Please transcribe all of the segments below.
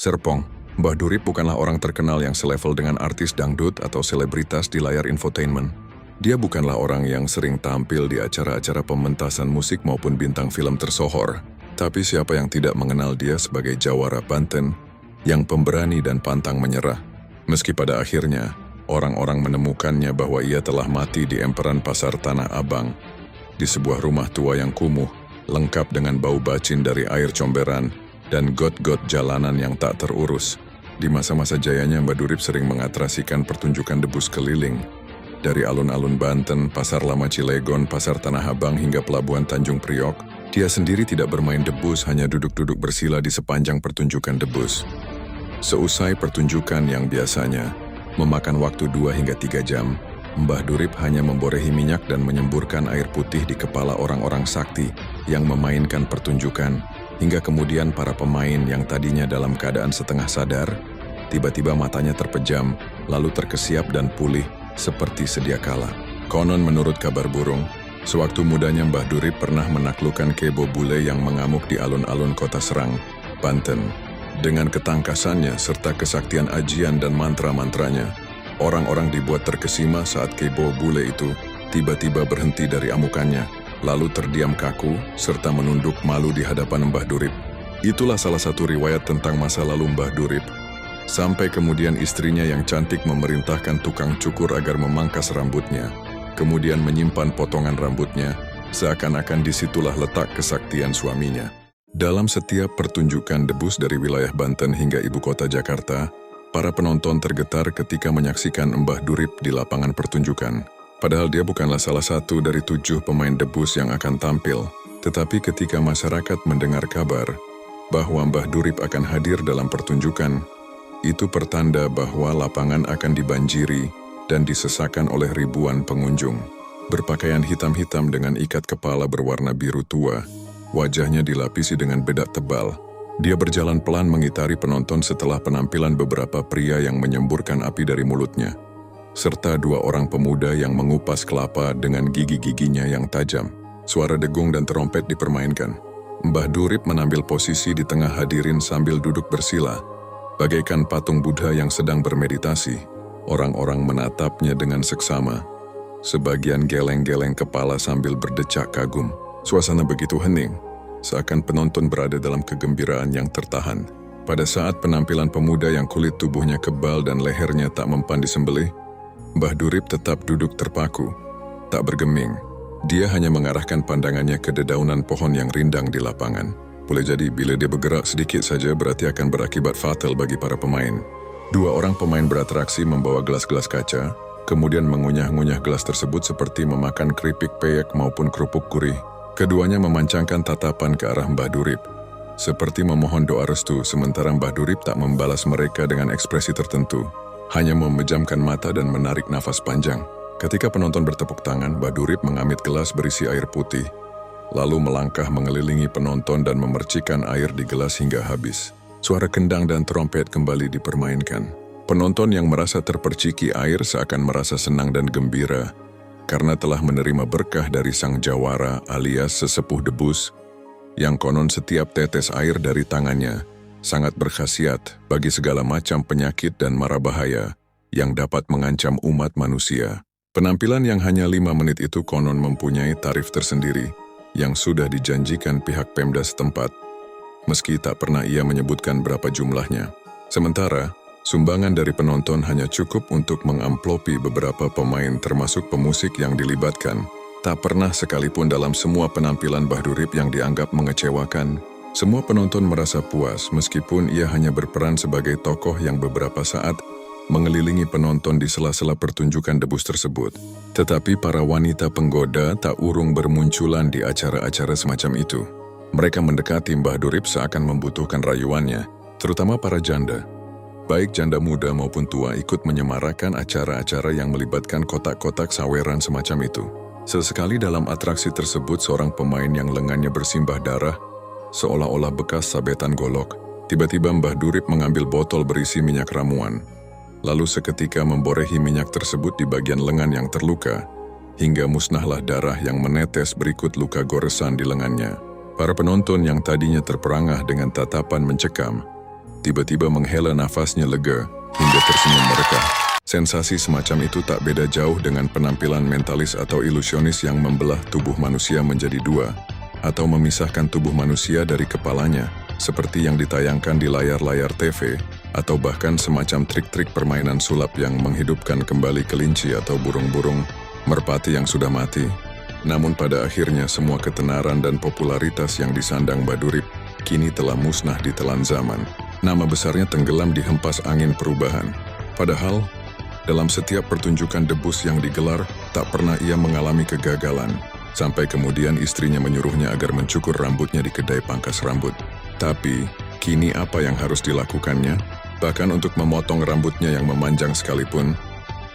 Serpong, Mbah Durip bukanlah orang terkenal yang selevel dengan artis dangdut atau selebritas di layar infotainment. Dia bukanlah orang yang sering tampil di acara-acara pementasan musik maupun bintang film tersohor. Tapi siapa yang tidak mengenal dia sebagai jawara Banten yang pemberani dan pantang menyerah. Meski pada akhirnya, orang-orang menemukannya bahwa ia telah mati di emperan pasar Tanah Abang, di sebuah rumah tua yang kumuh, lengkap dengan bau bacin dari air comberan dan got-got jalanan yang tak terurus. Di masa-masa jayanya, Mbah Durip sering mengatrasikan pertunjukan debus keliling. Dari alun-alun Banten, Pasar Lama Cilegon, Pasar Tanah Abang hingga Pelabuhan Tanjung Priok, dia sendiri tidak bermain debus, hanya duduk-duduk bersila di sepanjang pertunjukan debus. Seusai pertunjukan yang biasanya memakan waktu 2 hingga 3 jam, Mbah Durip hanya memborehi minyak dan menyemburkan air putih di kepala orang-orang sakti yang memainkan pertunjukan, hingga kemudian para pemain yang tadinya dalam keadaan setengah sadar, tiba-tiba matanya terpejam, lalu terkesiap dan pulih seperti sedia kala. Konon menurut kabar burung, sewaktu mudanya Mbah Durip pernah menaklukkan kebo bule yang mengamuk di alun-alun kota Serang, Banten. Dengan ketangkasannya serta kesaktian ajian dan mantra-mantranya, orang-orang dibuat terkesima saat kebo bule itu tiba-tiba berhenti dari amukannya, lalu terdiam kaku serta menunduk malu di hadapan Mbah Durip. Itulah salah satu riwayat tentang masa lalu Mbah Durip. Sampai kemudian istrinya yang cantik memerintahkan tukang cukur agar memangkas rambutnya, kemudian menyimpan potongan rambutnya, seakan-akan disitulah letak kesaktian suaminya. Dalam setiap pertunjukan debus dari wilayah Banten hingga ibu kota Jakarta, para penonton tergetar ketika menyaksikan Mbah Durip di lapangan pertunjukan. Padahal dia bukanlah salah satu dari 7 pemain debus yang akan tampil. Tetapi ketika masyarakat mendengar kabar bahwa Mbah Durip akan hadir dalam pertunjukan, itu pertanda bahwa lapangan akan dibanjiri dan disesakan oleh ribuan pengunjung. Berpakaian hitam-hitam dengan ikat kepala berwarna biru tua, wajahnya dilapisi dengan bedak tebal. Dia berjalan pelan mengitari penonton setelah penampilan beberapa pria yang menyemburkan api dari mulutnya, serta 2 orang pemuda yang mengupas kelapa dengan gigi-giginya yang tajam. Suara degung dan terompet dipermainkan. Mbah Durip menambil posisi di tengah hadirin sambil duduk bersila, bagaikan patung Buddha yang sedang bermeditasi. Orang-orang menatapnya dengan seksama. Sebagian geleng-geleng kepala sambil berdecak kagum. Suasana begitu hening, seakan penonton berada dalam kegembiraan yang tertahan. Pada saat penampilan pemuda yang kulit tubuhnya kebal dan lehernya tak mempan disembelih, Mbah Durip tetap duduk terpaku, tak bergeming. Dia hanya mengarahkan pandangannya ke dedaunan pohon yang rindang di lapangan. Boleh jadi bila dia bergerak sedikit saja berarti akan berakibat fatal bagi para pemain. 2 orang pemain beratraksi membawa gelas-gelas kaca, kemudian mengunyah-ngunyah gelas tersebut seperti memakan keripik peyek maupun kerupuk gurih. Keduanya memancangkan tatapan ke arah Mbah Durip, seperti memohon doa restu, sementara Mbah Durip tak membalas mereka dengan ekspresi tertentu, hanya memejamkan mata dan menarik nafas panjang. Ketika penonton bertepuk tangan, Mbah Durip mengamit gelas berisi air putih, lalu melangkah mengelilingi penonton dan memercikkan air di gelas hingga habis. Suara kendang dan trompet kembali dipermainkan. Penonton yang merasa terperciki air seakan merasa senang dan gembira, karena telah menerima berkah dari sang jawara alias sesepuh debus, yang konon setiap tetes air dari tangannya sangat berkhasiat bagi segala macam penyakit dan mara bahaya yang dapat mengancam umat manusia. Penampilan yang hanya 5 menit itu konon mempunyai tarif tersendiri, yang sudah dijanjikan pihak Pemda setempat, meski tak pernah ia menyebutkan berapa jumlahnya. Sementara, sumbangan dari penonton hanya cukup untuk mengamplopi beberapa pemain termasuk pemusik yang dilibatkan. Tak pernah sekalipun dalam semua penampilan Mbah Durip yang dianggap mengecewakan. Semua penonton merasa puas meskipun ia hanya berperan sebagai tokoh yang beberapa saat mengelilingi penonton di sela-sela pertunjukan debus tersebut. Tetapi para wanita penggoda tak urung bermunculan di acara-acara semacam itu. Mereka mendekati Mbah Durip seakan membutuhkan rayuannya, terutama para janda. Baik janda muda maupun tua ikut menyemarakan acara-acara yang melibatkan kotak-kotak saweran semacam itu. Sesekali dalam atraksi tersebut seorang pemain yang lengannya bersimbah darah, seolah-olah bekas sabetan golok, tiba-tiba Mbah Durip mengambil botol berisi minyak ramuan. Lalu seketika memborehi minyak tersebut di bagian lengan yang terluka, hingga musnahlah darah yang menetes berikut luka goresan di lengannya. Para penonton yang tadinya terperangah dengan tatapan mencekam, Tiba-tiba menghela nafasnya lega hingga tersenyum merekah. Sensasi semacam itu tak beda jauh dengan penampilan mentalis atau ilusionis yang membelah tubuh manusia menjadi dua atau memisahkan tubuh manusia dari kepalanya, seperti yang ditayangkan di layar-layar TV, atau bahkan semacam trik-trik permainan sulap yang menghidupkan kembali kelinci atau burung-burung merpati yang sudah mati. Namun pada akhirnya semua ketenaran dan popularitas yang disandang Badurip kini telah musnah di telan zaman. Nama besarnya tenggelam di hempas angin perubahan. Padahal, dalam setiap pertunjukan debus yang digelar, tak pernah ia mengalami kegagalan. Sampai kemudian istrinya menyuruhnya agar mencukur rambutnya di kedai pangkas rambut. Tapi, kini apa yang harus dilakukannya? Bahkan untuk memotong rambutnya yang memanjang sekalipun,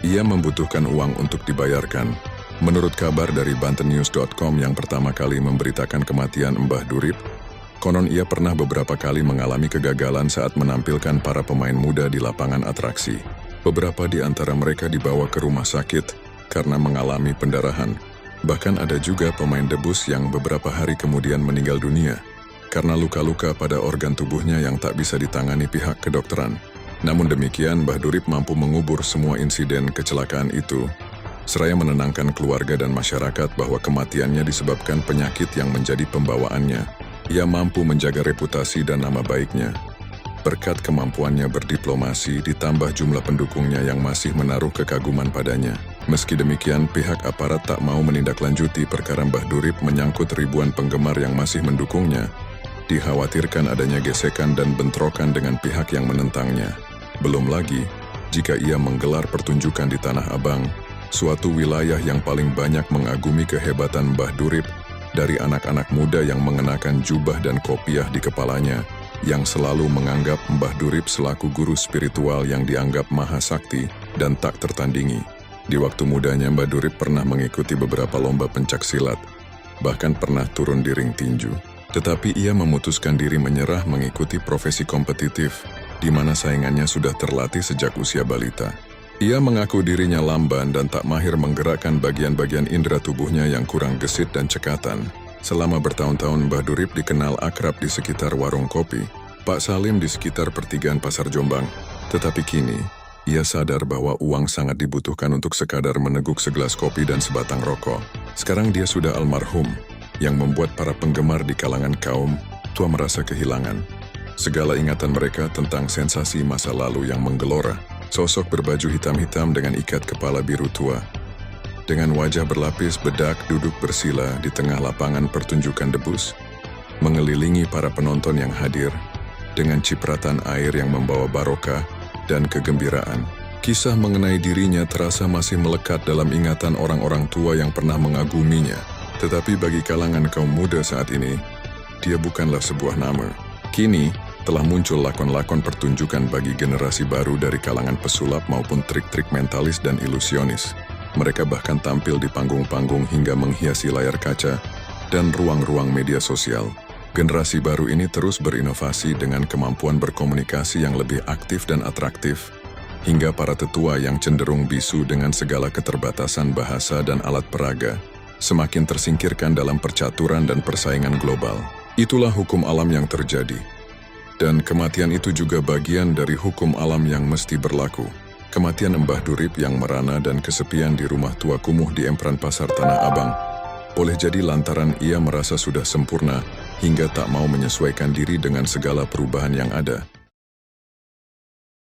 ia membutuhkan uang untuk dibayarkan. Menurut kabar dari bantennews.com yang pertama kali memberitakan kematian Mbah Durip, konon ia pernah beberapa kali mengalami kegagalan saat menampilkan para pemain muda di lapangan atraksi. Beberapa di antara mereka dibawa ke rumah sakit karena mengalami pendarahan. Bahkan ada juga pemain debus yang beberapa hari kemudian meninggal dunia karena luka-luka pada organ tubuhnya yang tak bisa ditangani pihak kedokteran. Namun demikian, Mbah Durip mampu mengubur semua insiden kecelakaan itu, seraya menenangkan keluarga dan masyarakat bahwa kematiannya disebabkan penyakit yang menjadi pembawaannya. Ia mampu menjaga reputasi dan nama baiknya. Berkat kemampuannya berdiplomasi ditambah jumlah pendukungnya yang masih menaruh kekaguman padanya. Meski demikian, pihak aparat tak mau menindaklanjuti perkara Mbah Durip menyangkut ribuan penggemar yang masih mendukungnya. Dikhawatirkan adanya gesekan dan bentrokan dengan pihak yang menentangnya. Belum lagi, jika ia menggelar pertunjukan di Tanah Abang, suatu wilayah yang paling banyak mengagumi kehebatan Mbah Durip, dari anak-anak muda yang mengenakan jubah dan kopiah di kepalanya, yang selalu menganggap Mbah Durip selaku guru spiritual yang dianggap maha sakti dan tak tertandingi. Di waktu mudanya, Mbah Durip pernah mengikuti beberapa lomba pencaksilat, bahkan pernah turun di ring tinju. Tetapi ia memutuskan diri menyerah mengikuti profesi kompetitif, di mana saingannya sudah terlatih sejak usia balita. Ia mengaku dirinya lamban dan tak mahir menggerakkan bagian-bagian indera tubuhnya yang kurang gesit dan cekatan. Selama bertahun-tahun Mbah Durip dikenal akrab di sekitar warung kopi, Pak Salim di sekitar pertigaan Pasar Jombang. Tetapi kini, ia sadar bahwa uang sangat dibutuhkan untuk sekadar meneguk segelas kopi dan sebatang rokok. Sekarang dia sudah almarhum, yang membuat para penggemar di kalangan kaum tua merasa kehilangan segala ingatan mereka tentang sensasi masa lalu yang menggelora. Sosok berbaju hitam-hitam dengan ikat kepala biru tua, dengan wajah berlapis bedak duduk bersila di tengah lapangan pertunjukan debus, mengelilingi para penonton yang hadir, dengan cipratan air yang membawa barokah dan kegembiraan. Kisah mengenai dirinya terasa masih melekat dalam ingatan orang-orang tua yang pernah mengaguminya. Tetapi bagi kalangan kaum muda saat ini, dia bukanlah sebuah nama. Kini, telah muncul lakon-lakon pertunjukan bagi generasi baru dari kalangan pesulap maupun trik-trik mentalis dan ilusionis. Mereka bahkan tampil di panggung-panggung hingga menghiasi layar kaca dan ruang-ruang media sosial. Generasi baru ini terus berinovasi dengan kemampuan berkomunikasi yang lebih aktif dan atraktif, hingga para tetua yang cenderung bisu dengan segala keterbatasan bahasa dan alat peraga semakin tersingkirkan dalam percaturan dan persaingan global. Itulah hukum alam yang terjadi. Dan kematian itu juga bagian dari hukum alam yang mesti berlaku. Kematian Mbah Durip yang merana dan kesepian di rumah tua kumuh di Empran Pasar Tanah Abang boleh jadi lantaran ia merasa sudah sempurna hingga tak mau menyesuaikan diri dengan segala perubahan yang ada.